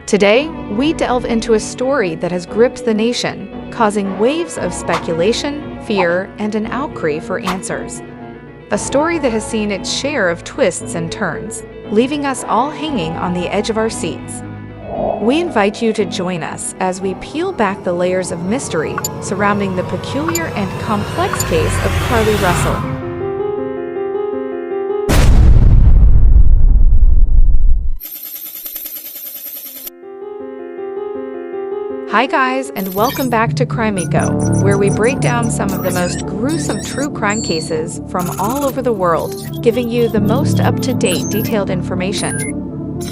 Today, we delve into a story that has gripped the nation, causing waves of speculation, fear, and an outcry for answers. A story that has seen its share of twists and turns, leaving us all hanging on the edge of our seats. We invite you to join us as we peel back the layers of mystery surrounding the peculiar and complex case of Carlee Russell. Hi guys, and welcome back to Crimeco, where we break down some of the most gruesome true crime cases from all over the world, giving you the most up-to-date detailed information.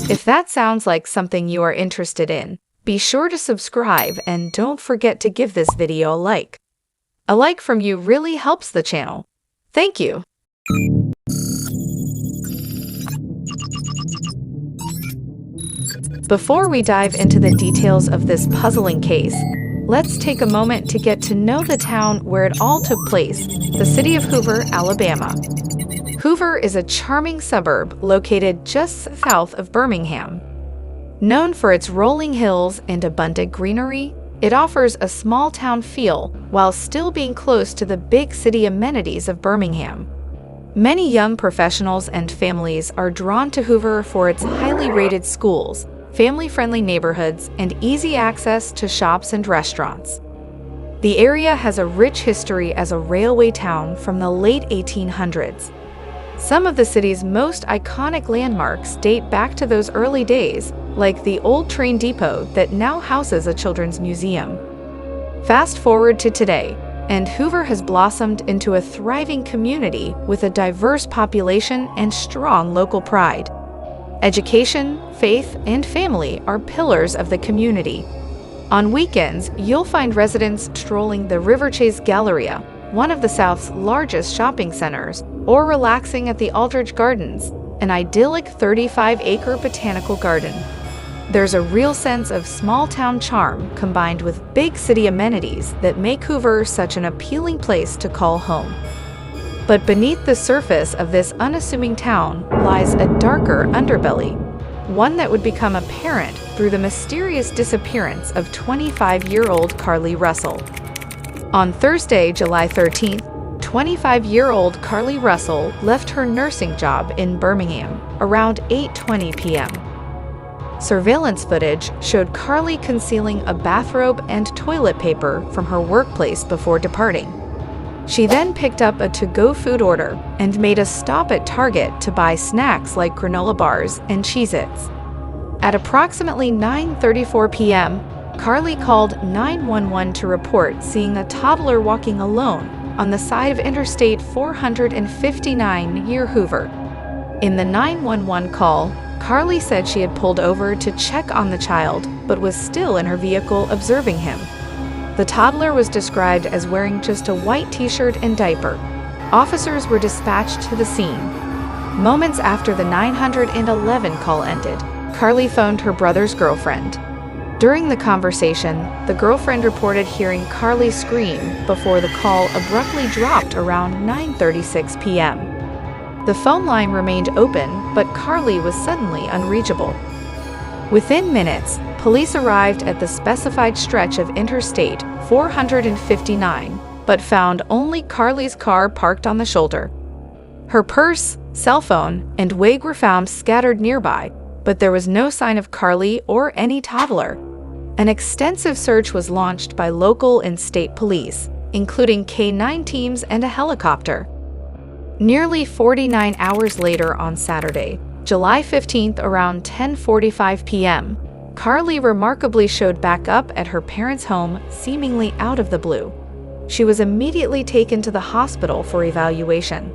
If that sounds like something you are interested in, be sure to subscribe and don't forget to give this video a like. A like from you really helps the channel. Thank you. Before we dive into the details of this puzzling case, let's take a moment to get to know the town where it all took place, the city of Hoover, Alabama. Hoover is a charming suburb located just south of Birmingham. Known for its rolling hills and abundant greenery, it offers a small-town feel while still being close to the big city amenities of Birmingham. Many young professionals and families are drawn to Hoover for its highly rated schools, family-friendly neighborhoods, and easy access to shops and restaurants. The area has a rich history as a railway town from the late 1800s. Some of the city's most iconic landmarks date back to those early days, like the old train depot that now houses a children's museum. Fast forward to today, and Hoover has blossomed into a thriving community with a diverse population and strong local pride. Education, faith, and family are pillars of the community. On weekends, you'll find residents strolling the River Chase Galleria, one of the South's largest shopping centers, or relaxing at the Aldridge Gardens, an idyllic 35-acre botanical garden. There's a real sense of small-town charm combined with big city amenities that make Hoover such an appealing place to call home. But beneath the surface of this unassuming town lies a darker underbelly, one that would become apparent through the mysterious disappearance of 25-year-old Carlee Russell. On Thursday, July 13th, 25-year-old Carlee Russell left her nursing job in Birmingham around 8:20 p.m. Surveillance footage showed Carlee concealing a bathrobe and toilet paper from her workplace before departing. She then picked up a to-go food order and made a stop at Target to buy snacks like granola bars and Cheez-Its. At approximately 9:34 p.m., Carlee called 911 to report seeing a toddler walking alone on the side of Interstate 459 near Hoover. In the 911 call, Carlee said she had pulled over to check on the child but was still in her vehicle observing him. The toddler was described as wearing just a white t-shirt and diaper. Officers were dispatched to the scene. Moments after the 911 call ended, Carlee phoned her brother's girlfriend. During the conversation, the girlfriend reported hearing Carlee scream before the call abruptly dropped around 9:36 p.m. The phone line remained open, but Carlee was suddenly unreachable. Within minutes, police arrived at the specified stretch of Interstate 459, but found only Carlee's car parked on the shoulder. Her purse, cell phone, and wig were found scattered nearby, but there was no sign of Carlee or any toddler. An extensive search was launched by local and state police, including K-9 teams and a helicopter. Nearly 49 hours later on Saturday, July 15th around 10:45 p.m., Carlee remarkably showed back up at her parents' home, seemingly out of the blue. She was immediately taken to the hospital for evaluation.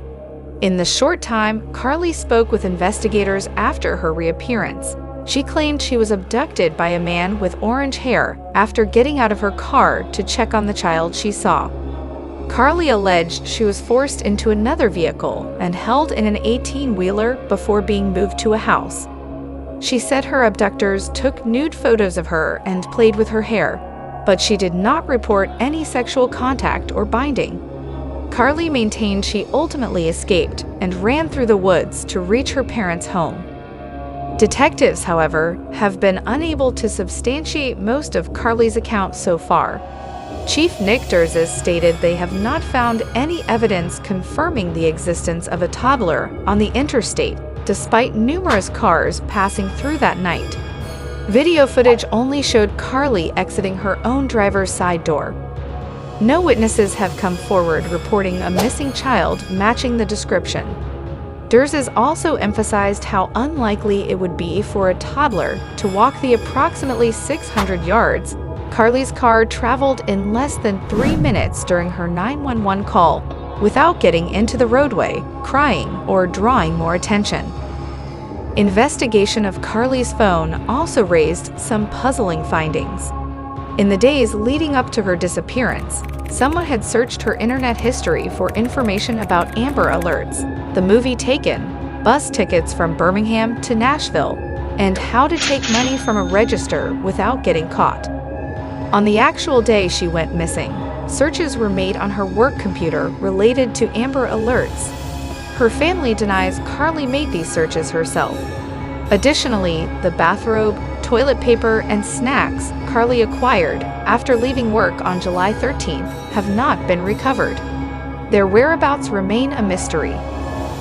In the short time Carlee spoke with investigators after her reappearance, she claimed she was abducted by a man with orange hair after getting out of her car to check on the child she saw. Carlee alleged she was forced into another vehicle and held in an 18-wheeler before being moved to a house. She said her abductors took nude photos of her and played with her hair, but she did not report any sexual contact or binding. Carlee maintained she ultimately escaped and ran through the woods to reach her parents' home. Detectives, however, have been unable to substantiate most of Carlee's account so far. Chief Nick Durzis stated they have not found any evidence confirming the existence of a toddler on the interstate, despite numerous cars passing through that night. Video footage only showed Carlee exiting her own driver's side door. No witnesses have come forward reporting a missing child matching the description. Durzis also emphasized how unlikely it would be for a toddler to walk the approximately 600 yards Carlee's car traveled in less than 3 minutes during her 911 call without getting into the roadway, crying, or drawing more attention. Investigation of Carlee's phone also raised some puzzling findings. In the days leading up to her disappearance, someone had searched her internet history for information about Amber Alerts, the movie Taken, bus tickets from Birmingham to Nashville, and how to take money from a register without getting caught. On the actual day she went missing, searches were made on her work computer related to Amber Alerts. Her family denies Carlee made these searches herself. Additionally, the bathrobe, toilet paper, and snacks Carlee acquired after leaving work on July 13th have not been recovered. Their whereabouts remain a mystery.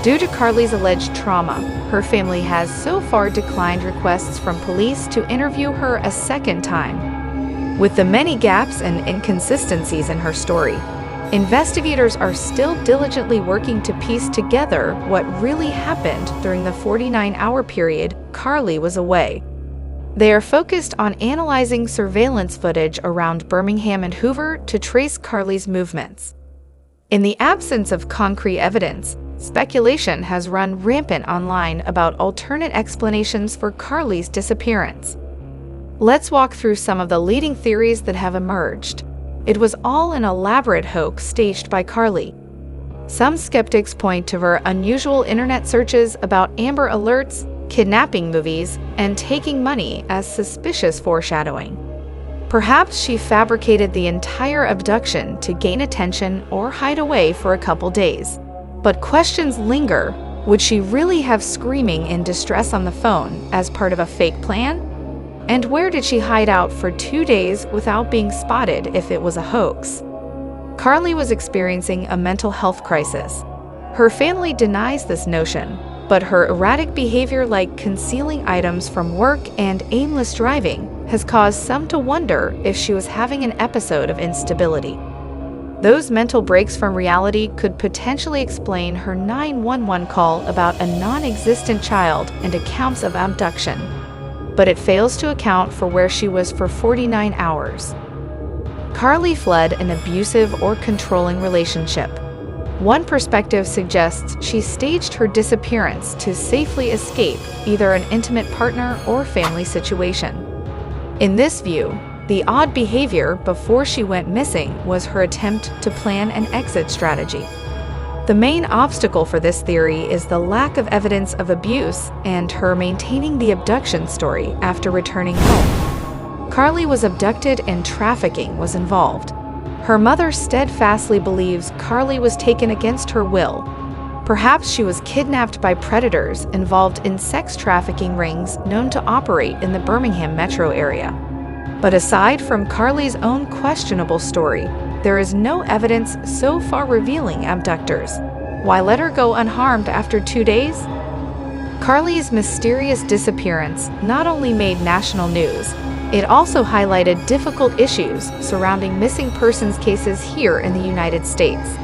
Due to Carlee's alleged trauma, her family has so far declined requests from police to interview her a second time. With the many gaps and inconsistencies in her story, investigators are still diligently working to piece together what really happened during the 49-hour period Carlee was away. They are focused on analyzing surveillance footage around Birmingham and Hoover to trace Carlee's movements. In the absence of concrete evidence, speculation has run rampant online about alternate explanations for Carlee's disappearance. Let's walk through some of the leading theories that have emerged. It was all an elaborate hoax staged by Carlee. Some skeptics point to her unusual internet searches about Amber Alerts, kidnapping movies, and taking money as suspicious foreshadowing. Perhaps she fabricated the entire abduction to gain attention or hide away for a couple days. But questions linger. Would she really have screaming in distress on the phone as part of a fake plan? And where did she hide out for 2 days without being spotted if it was a hoax? Carlee was experiencing a mental health crisis. Her family denies this notion, but her erratic behavior, like concealing items from work and aimless driving, has caused some to wonder if she was having an episode of instability. Those mental breaks from reality could potentially explain her 911 call about a non-existent child and accounts of abduction. But it fails to account for where she was for 49 hours. Carlee fled an abusive or controlling relationship. One perspective suggests she staged her disappearance to safely escape either an intimate partner or family situation. In this view, the odd behavior before she went missing was her attempt to plan an exit strategy. The main obstacle for this theory is the lack of evidence of abuse and her maintaining the abduction story after returning home. Carlee was abducted and trafficking was involved. Her mother steadfastly believes Carlee was taken against her will. Perhaps she was kidnapped by predators involved in sex trafficking rings known to operate in the Birmingham metro area. But aside from Carlee's own questionable story, there is no evidence so far revealing abductors. Why let her go unharmed after 2 days? Carlee's mysterious disappearance not only made national news, it also highlighted difficult issues surrounding missing persons cases here in the United States.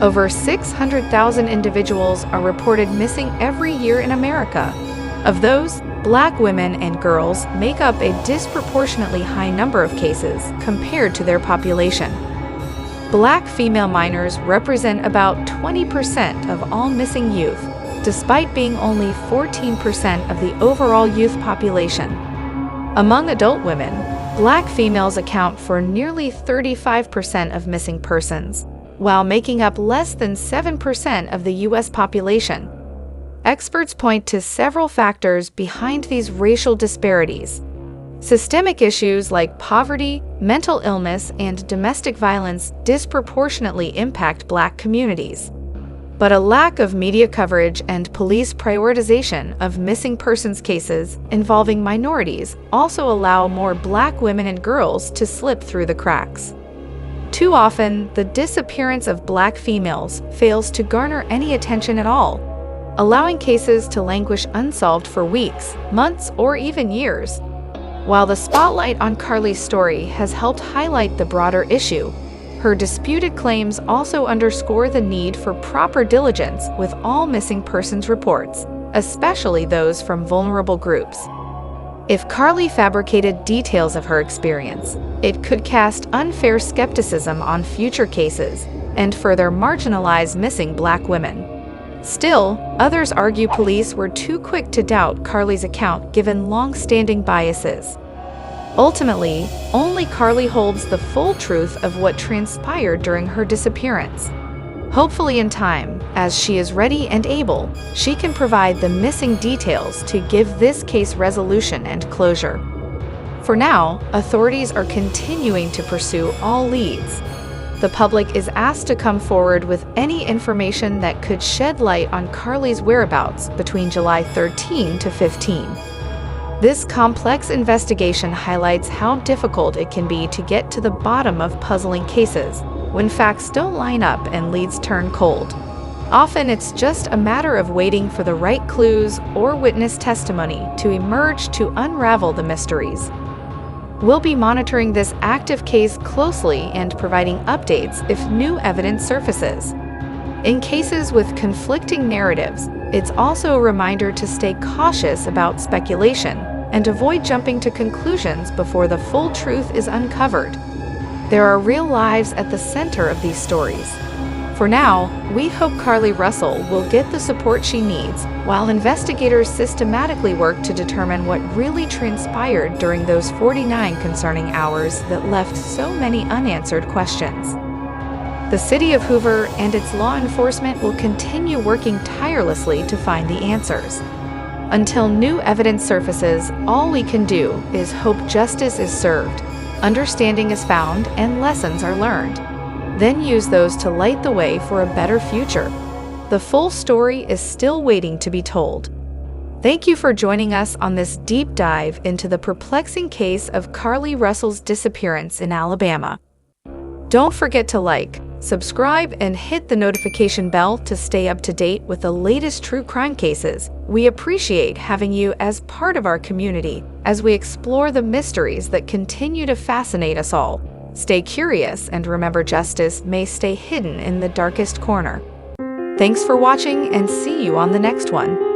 Over 600,000 individuals are reported missing every year in America. Of those, Black women and girls make up a disproportionately high number of cases compared to their population. Black female minors represent about 20% of all missing youth, despite being only 14% of the overall youth population. Among adult women, Black females account for nearly 35% of missing persons, while making up less than 7% of the U.S. population. Experts point to several factors behind these racial disparities. Systemic issues like poverty, mental illness, and domestic violence disproportionately impact Black communities. But a lack of media coverage and police prioritization of missing persons cases involving minorities also allow more Black women and girls to slip through the cracks. Too often, the disappearance of Black females fails to garner any attention at all, allowing cases to languish unsolved for weeks, months, or even years. While the spotlight on Carlee's story has helped highlight the broader issue, her disputed claims also underscore the need for proper diligence with all missing persons reports, especially those from vulnerable groups. If Carlee fabricated details of her experience, it could cast unfair skepticism on future cases and further marginalize missing Black women. Still, others argue police were too quick to doubt Carlee's account given long-standing biases. Ultimately, only Carlee holds the full truth of what transpired during her disappearance. Hopefully in time, as she is ready and able, she can provide the missing details to give this case resolution and closure. For now, authorities are continuing to pursue all leads. The public is asked to come forward with any information that could shed light on Carlee's whereabouts between July 13 to 15. This complex investigation highlights how difficult it can be to get to the bottom of puzzling cases when facts don't line up and leads turn cold. Often it's just a matter of waiting for the right clues or witness testimony to emerge to unravel the mysteries. We'll be monitoring this active case closely and providing updates if new evidence surfaces. In cases with conflicting narratives, it's also a reminder to stay cautious about speculation and avoid jumping to conclusions before the full truth is uncovered. There are real lives at the center of these stories. For now, we hope Carlee Russell will get the support she needs while investigators systematically work to determine what really transpired during those 49 concerning hours that left so many unanswered questions. The City of Hoover and its law enforcement will continue working tirelessly to find the answers. Until new evidence surfaces, all we can do is hope justice is served, understanding is found, and lessons are learned. Then use those to light the way for a better future. The full story is still waiting to be told. Thank you for joining us on this deep dive into the perplexing case of Carlee Russell's disappearance in Alabama. Don't forget to like, subscribe, and hit the notification bell to stay up to date with the latest true crime cases. We appreciate having you as part of our community as we explore the mysteries that continue to fascinate us all. Stay curious and remember, justice may stay hidden in the darkest corner. Thanks for watching and see you on the next one.